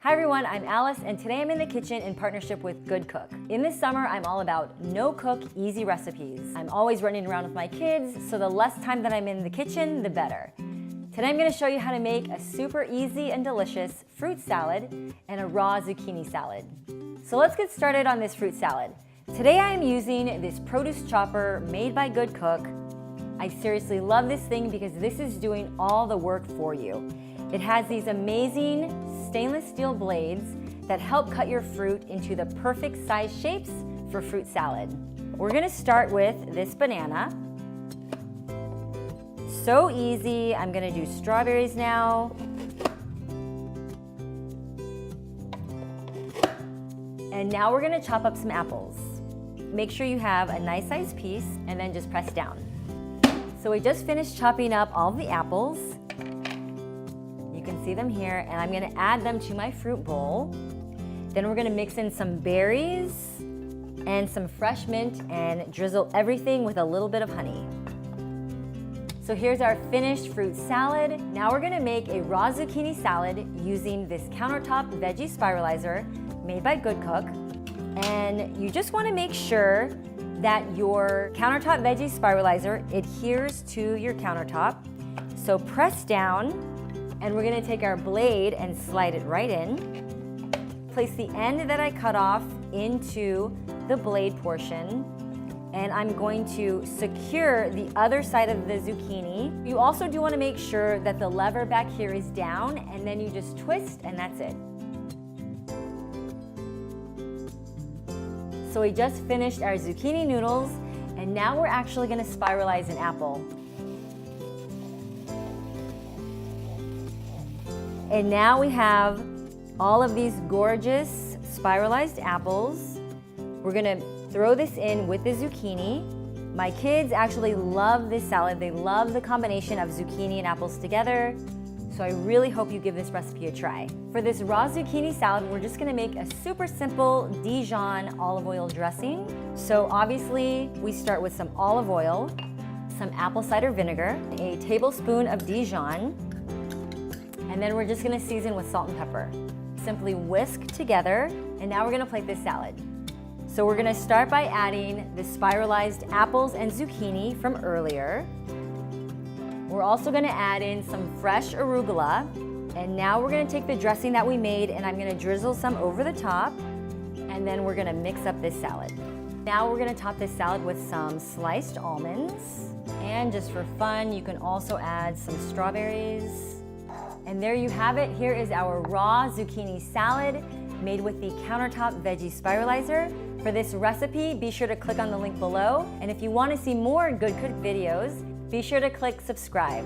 Hi everyone, I'm Alice, and today I'm in the kitchen in partnership with GoodCook. In the summer, I'm all about no-cook, easy recipes. I'm always running around with my kids, so the less time that I'm in the kitchen, the better. Today I'm going to show you how to make a super easy and delicious fruit salad and a raw zucchini salad. So let's get started on this fruit salad. Today I am using this produce chopper made by GoodCook. I seriously love this thing because this is doing all the work for you. It has these amazing stainless steel blades that help cut your fruit into the perfect size shapes for fruit salad. We're gonna start with this banana. So easy. I'm gonna do strawberries now. And now we're gonna chop up some apples. Make sure you have a nice sized piece and then just press down. So we just finished chopping up all of the apples. You can see them here, and I'm gonna add them to my fruit bowl. Then we're gonna mix in some berries and some fresh mint and drizzle everything with a little bit of honey. So here's our finished fruit salad. Now we're gonna make a raw zucchini salad using this countertop veggie spiralizer made by GoodCook. And you just wanna make sure that your countertop veggie spiralizer adheres to your countertop. So press down, and we're gonna take our blade and slide it right in. Place the end that I cut off into the blade portion, and I'm going to secure the other side of the zucchini. You also do wanna make sure that the lever back here is down, and then you just twist, and that's it. So we just finished our zucchini noodles, and now we're actually gonna spiralize an apple. And now we have all of these gorgeous spiralized apples. We're gonna throw this in with the zucchini. My kids actually love this salad. They love the combination of zucchini and apples together. So I really hope you give this recipe a try. For this raw zucchini salad, we're just gonna make a super simple Dijon olive oil dressing. So obviously, we start with some olive oil, some apple cider vinegar, a tablespoon of Dijon, and then we're just gonna season with salt and pepper. Simply whisk together, and now we're gonna plate this salad. So we're gonna start by adding the spiralized apples and zucchini from earlier. We're also gonna add in some fresh arugula, and now we're gonna take the dressing that we made, and I'm gonna drizzle some over the top, and then we're gonna mix up this salad. Now we're gonna top this salad with some sliced almonds, and just for fun, you can also add some strawberries. And there you have it. Here is our raw zucchini salad made with the countertop veggie spiralizer. For this recipe, be sure to click on the link below. And if you want to see more GoodCook videos, be sure to click subscribe.